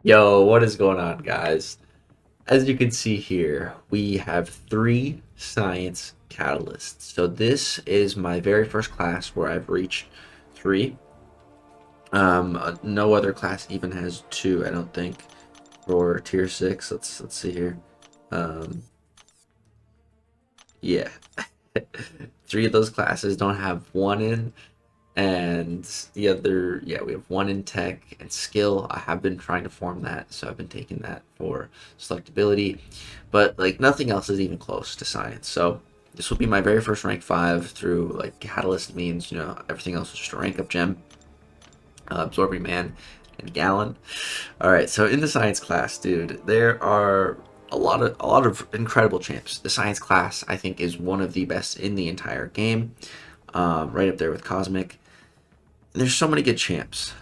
Yo, what is going on, guys? As you can see here, we have three science catalysts. So this is my very first class where I've reached three. No other class even has two, I don't think, for tier six. Let's see here. Um, yeah, three of those classes don't have one in, and the other, yeah, we have one in tech and skill. I have been trying to form that, so I've been taking that for selectability, but like nothing else is even close to science. So this will be my very first rank 5 through like catalyst means, everything else is just a rank up gem. Absorbing man and gallon. All right, so in the science class, dude, there are a lot of incredible champs. The science class, I think, is one of the best in the entire game, right up there with cosmic. There's so many good champs.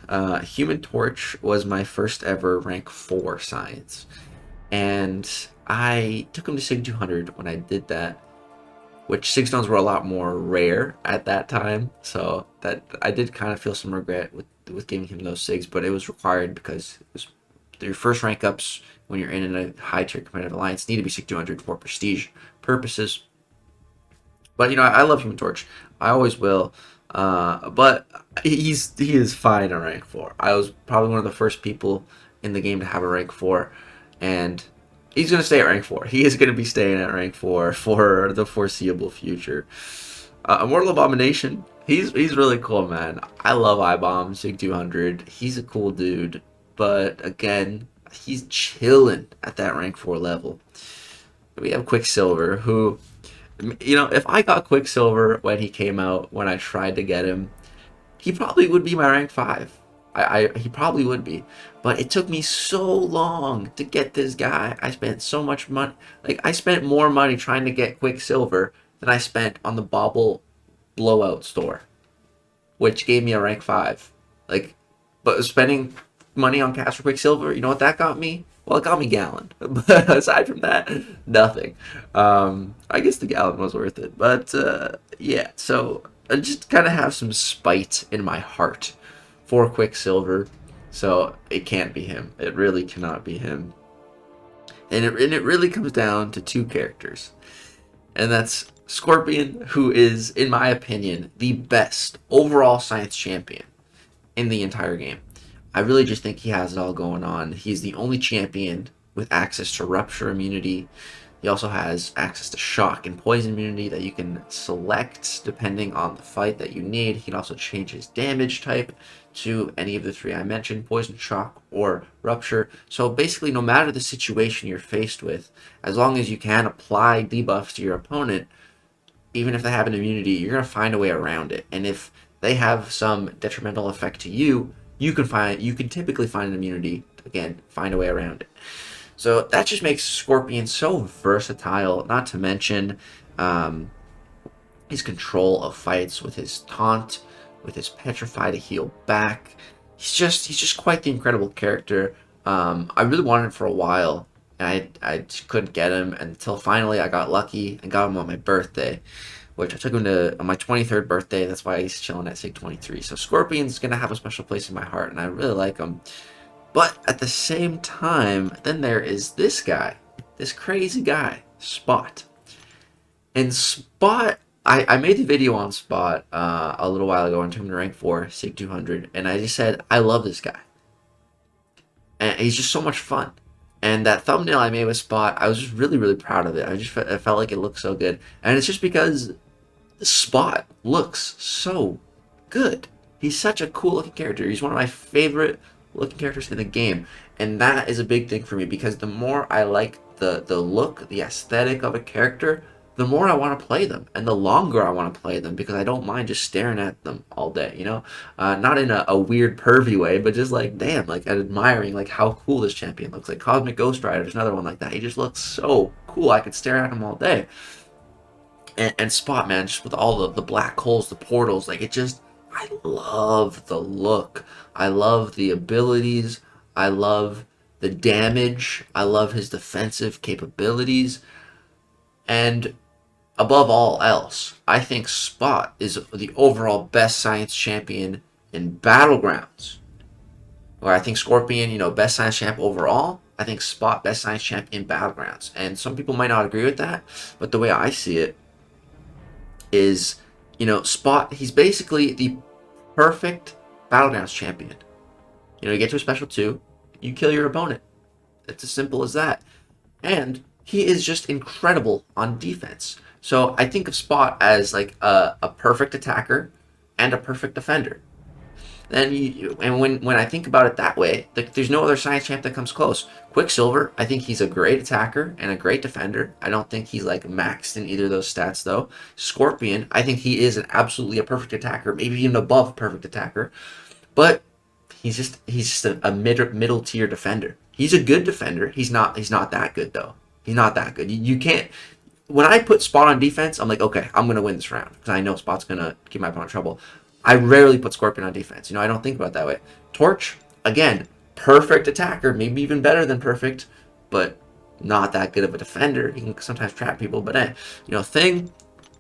Human Torch was my first ever rank 4 science, and I took him to Sig 200 when I did that, which Sig Stones were a lot more rare at that time, so that I did kind of feel some regret with giving him those Sigs, but it was required because it was your first rank ups when you're in a high tier competitive alliance need to be Sig 200 for prestige purposes. But I love Human Torch. I always will. But he is fine at rank 4. I was probably one of the first people in the game to have a rank 4, and he's gonna stay at rank 4. He is gonna be staying at rank 4 for the foreseeable future. Immortal Abomination. He's really cool, man. I love iBomb Sig 200. He's a cool dude, but again, he's chilling at that rank 4 level. We have Quicksilver, who if I got Quicksilver when he came out, when I tried to get him, he probably would be my rank 5. He probably would be. But it took me so long to get this guy. I spent so much money. Like, I spent more money trying to get Quicksilver than I spent on the Bauble Blowout store, which gave me a rank 5. Like, but spending money on Casper Quicksilver, you know what that got me? Well, it got me Gallon. But aside from that, nothing. I guess the Gallon was worth it. But yeah, so I just kind of have some spite in my heart for Quicksilver. So it can't be him. It really cannot be him. And it really comes down to two characters. And that's Scorpion, who is, in my opinion, the best overall science champion in the entire game. I really just think he has it all going on. He's the only champion with access to rupture immunity. He also has access to shock and poison immunity that you can select depending on the fight that you need. He can also change his damage type to any of the three I mentioned, poison, shock, or rupture. So basically, no matter the situation you're faced with, as long as you can apply debuffs to your opponent, even if they have an immunity, you're going to find a way around it. And if they have some detrimental effect to you, you can typically find an immunity, again, find a way around it. So that just makes Scorpion so versatile, not to mention um, his control of fights with his taunt, with his petrify to heal back. He's just quite the incredible character. I really wanted him for a while, and I just couldn't get him until finally I got lucky and got him on my birthday, which I took him to on my 23rd birthday. That's why he's chilling at Sig 23. So Scorpion's gonna have a special place in my heart, and I really like him. But at the same time, then there is this guy, this crazy guy, Spot. And Spot, I made the video on Spot a little while ago and turned him to rank 4, Sig 200, and I just said, I love this guy. And he's just so much fun. And that thumbnail I made with Spot, I was just really, really proud of it. I felt like it looked so good. And it's just because Spot looks so good. He's such a cool looking character. He's one of my favorite looking characters in the game. And that is a big thing for me because the more I like the look, the aesthetic of a character, the more I want to play them and the longer I want to play them because I don't mind just staring at them all day. Not in a weird pervy way, but just like, damn, like admiring like how cool this champion looks. Like Cosmic Ghost Rider is another one like that. He just looks so cool. I could stare at him all day. And Spot, man, just with all the black holes, the portals, like it just, I love the look. I love the abilities. I love the damage. I love his defensive capabilities. And above all else, I think Spot is the overall best science champion in Battlegrounds. Where I think Scorpion, best science champ overall. I think Spot, best science champ in Battlegrounds. And some people might not agree with that, but the way I see it is, Spot, he's basically the perfect Battlegrounds champion. You get to a special 2, you kill your opponent. It's as simple as that. And he is just incredible on defense. So I think of Spot as like a perfect attacker and a perfect defender. And when I think about it that way, there's no other science champ that comes close. Quicksilver, I think he's a great attacker and a great defender. I don't think he's like maxed in either of those stats though. Scorpion, I think he is absolutely a perfect attacker, maybe even above perfect attacker. But he's just a middle tier defender. He's a good defender. He's not that good though. He's not that good. You can't. When I put Spot on defense, I'm like, okay, I'm gonna win this round because I know Spot's gonna keep my opponent in trouble. I rarely put Scorpion on defense. I don't think about it that way. Torch, again, perfect attacker, maybe even better than perfect, but not that good of a defender. He can sometimes trap people, but Thing,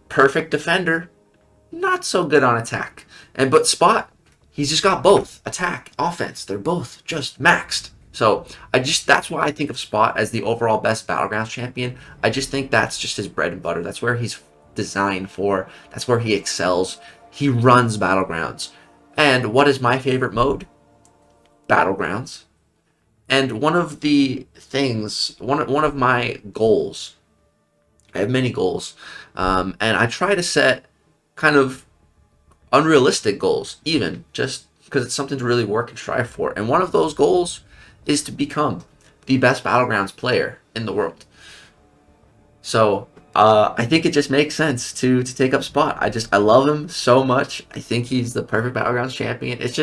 perfect defender, not so good on attack. But Spot, he's just got both attack, offense. They're both just maxed. So that's why I think of Spot as the overall best Battlegrounds champion. I just think that's just his bread and butter. That's where he's designed for. That's where he excels. He runs Battlegrounds. And what is my favorite mode? Battlegrounds. And one of the things, one of my goals, I have many goals, and I try to set kind of unrealistic goals, even, just because it's something to really work and strive for. And one of those goals is to become the best Battlegrounds player in the world. So I think it just makes sense to take up Spot. I love him so much. I think he's the perfect Battlegrounds champion. It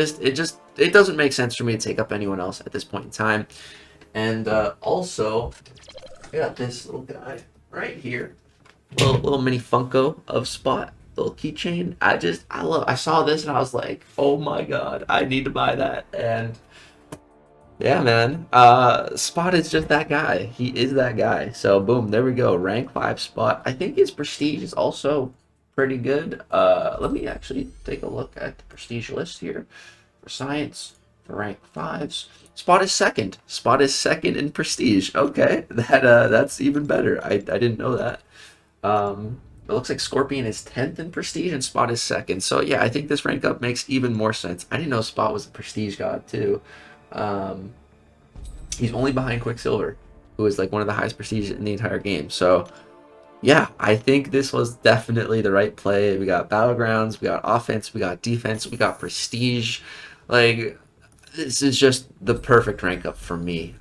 doesn't make sense for me to take up anyone else at this point in time. And also, I got this little guy right here, little mini Funko of Spot, little keychain. I saw this and I was like, oh my god, I need to buy that. And yeah, man. Spot is just that guy. He is that guy. So boom, there we go. Rank 5 Spot. I think his prestige is also pretty good. Let me actually take a look at the prestige list here for science for rank 5s. Spot is second. Spot is second in prestige. Okay, that's even better. I didn't know that. It looks like Scorpion is 10th in prestige and Spot is second. So yeah, I think this rank up makes even more sense. I didn't know Spot was a prestige god too. He's only behind Quicksilver, who is like one of the highest prestige in the entire game. So yeah, I think this was definitely the right play. We got Battlegrounds, we got offense, we got defense, we got prestige. Like, this is just the perfect rank up for me.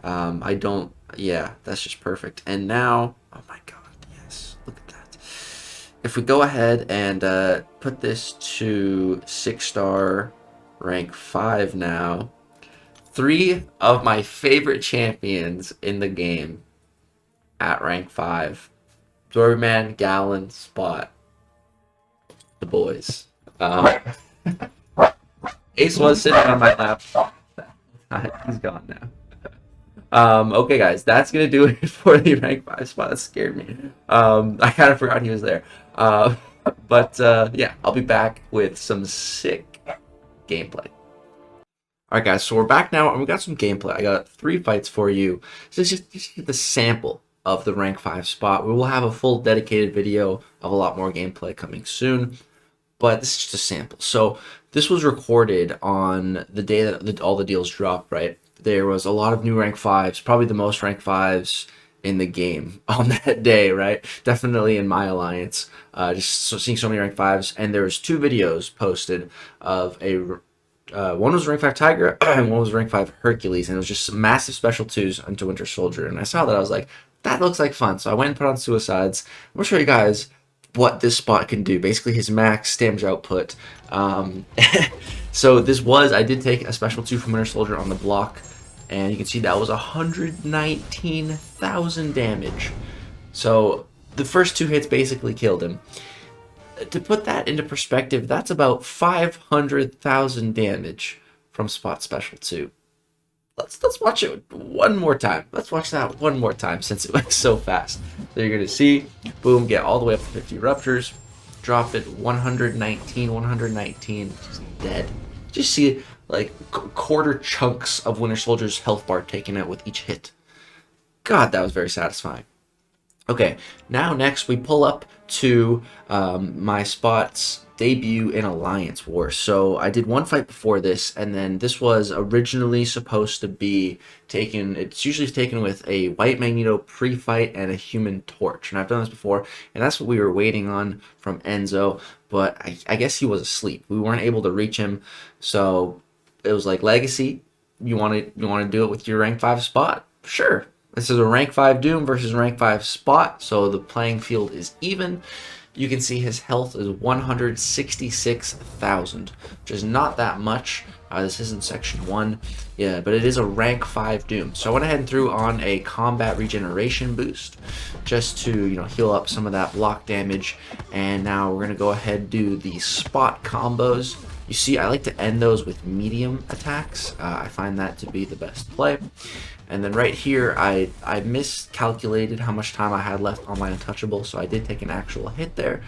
Yeah, that's just perfect. And now, oh my god, yes, look at that. If we go ahead and put this to 6-star rank 5 now, 3 of my favorite champions in the game at rank 5. Doorman, Gallon, Spot. The boys. Ace was sitting on my lap. He's gone now. Okay, guys, that's going to do it for the rank 5 spot. That scared me. I kind of forgot he was there. Yeah, I'll be back with some sick gameplay. Alright guys, so we're back now and we got some gameplay. I got 3 fights for you. So it's just the sample of the rank 5 spot. We will have a full dedicated video of a lot more gameplay coming soon, but this is just a sample. So this was recorded on the day that all the deals dropped, right? There was a lot of new rank 5s, probably the most rank 5s in the game on that day, right? Definitely in my alliance. Seeing so many rank 5s, and there was 2 videos posted of one was rank 5 Tiger and one was rank 5 Hercules, and it was just some massive special 2s into Winter Soldier. And I saw that, I was like, that looks like fun. So I went and put on Suicides. I'm gonna show you guys what this spot can do. Basically his max damage output. So I did take a special 2 from Winter Soldier on the block, and you can see that was 119,000 damage. So the first 2 hits basically killed him. To put that into perspective, that's about 500,000 damage from Spot Special 2. Let's watch it one more time. Let's watch that one more time since it went so fast. So you're going to see, boom, get all the way up to 50 ruptures, drop it 119, just dead. Just see like quarter chunks of Winter Soldier's health bar taken out with each hit. God, that was very satisfying. Okay, now next we pull up to my Spot's debut in Alliance War. So I did one fight before this, and then this was originally supposed to be taken, it's usually taken with a White Magneto pre-fight and a Human Torch. And I've done this before, and that's what we were waiting on from Enzo, but I guess he was asleep. We weren't able to reach him, so it was like, Legacy, you want to do it with your rank 5 Spot? Sure. This is a rank 5 Doom versus rank 5 Spot, so the playing field is even. You can see his health is 166,000, which is not that much. This isn't section 1, yeah, but it is a rank 5 Doom. So I went ahead and threw on a combat regeneration boost just to, heal up some of that block damage. And now we're gonna go ahead and do the Spot combos. You see, I like to end those with medium attacks. I find that to be the best play. And then right here, I miscalculated how much time I had left on my untouchable, so I did take an actual hit there.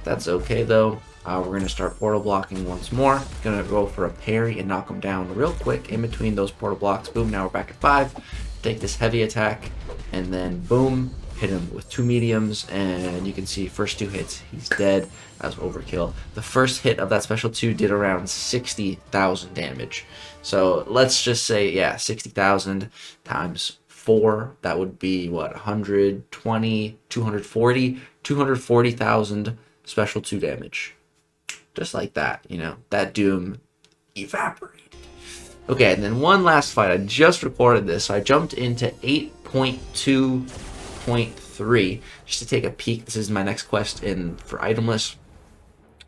That's okay though. We're going to start portal blocking once more. Going to go for a parry and knock him down real quick in between those portal blocks. Boom, now we're back at 5. Take this heavy attack, and then boom, hit him with 2 mediums, and you can see first 2 hits, he's dead. That was overkill. The first hit of that special 2 did around 60,000 damage. So let's just say, yeah, 60,000 times 4, that would be what, 120, 240, 240,000 special 2 damage. Just like that, that Doom evaporated. Okay, and then one last fight. I just recorded this, so I jumped into 8.2.3 just to take a peek. This is my next quest for itemless.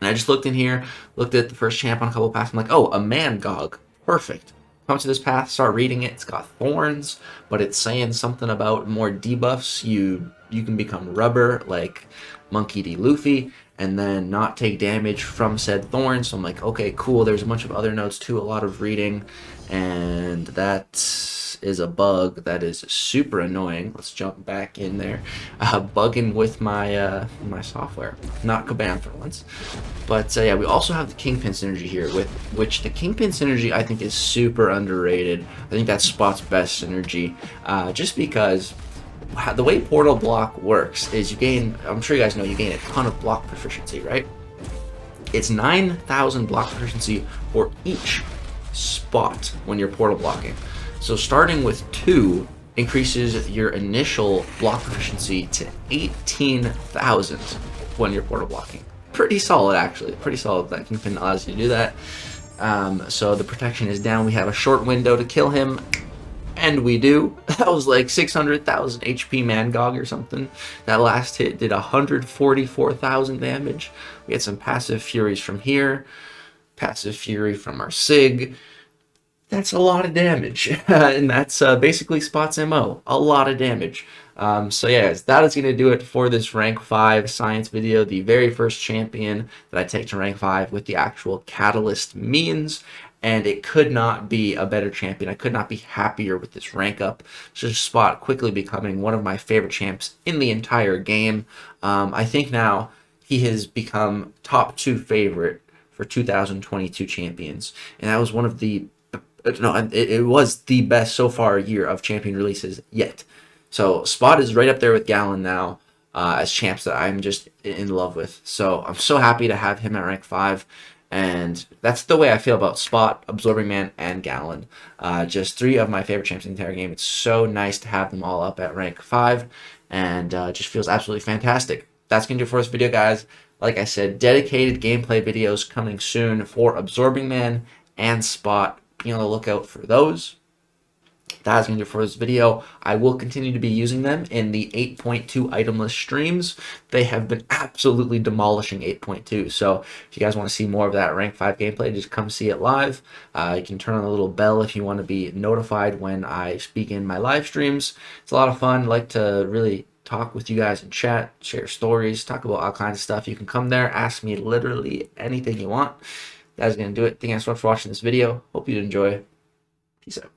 And I just looked in here, looked at the first champ on a couple of paths. I'm like, oh, a mangog. Perfect. Come to this path, start reading it. It's got thorns, but it's saying something about more debuffs. You can become rubber like Monkey D. Luffy, and then not take damage from said thorns. So I'm like, okay, cool. There's a bunch of other notes too, a lot of reading, and that is a bug that is super annoying. Let's jump back in there. Bugging with my my software, not Kabam for once. But yeah, we also have the Kingpin synergy here, with which the Kingpin synergy I think is super underrated. I think that's Spot's best synergy, just because the way portal block works is you gain, I'm sure you guys know, you gain a ton of block proficiency, right? It's 9,000 block proficiency for each spot when you're portal blocking. So starting with 2 increases your initial block proficiency to 18,000 when you're portal blocking. Pretty solid, actually. Pretty solid. That Kingpin allows you to do that. So the protection is down. We have a short window to kill him, and we do. That was like 600,000 HP Mangog or something. That last hit did 144,000 damage. We had some passive furies from here, passive fury from our Sig. That's a lot of damage, and that's basically Spot's MO, a lot of damage. So yeah, guys, that is going to do it for this rank 5 science video, the very first champion that I take to rank 5 with the actual catalyst means, and it could not be a better champion. I could not be happier with this rank up. Just Spot quickly becoming one of my favorite champs in the entire game. I think now he has become top 2 favorite for 2022 champions, and that was one of the it was the best so far year of champion releases yet. So Spot is right up there with Gallon now as champs that I'm just in love with. So I'm so happy to have him at rank 5. And that's the way I feel about Spot, Absorbing Man, and Gallon. Just 3 of my favorite champs in the entire game. It's so nice to have them all up at rank 5. And just feels absolutely fantastic. That's going to do it for this video, guys. Like I said, dedicated gameplay videos coming soon for Absorbing Man and Spot. Be on the lookout for those. That's going to do it for this video. I will continue to be using them in the 8.2 itemless streams. They have been absolutely demolishing 8.2. So if you guys want to see more of that rank 5 gameplay, just come see it live. You can turn on the little bell if you want to be notified when I speak in my live streams. It's a lot of fun. I like to really talk with you guys in chat, share stories, talk about all kinds of stuff. You can come there, ask me literally anything you want. That's going to do it. Thank you guys so much for watching this video. Hope you enjoy. Peace out.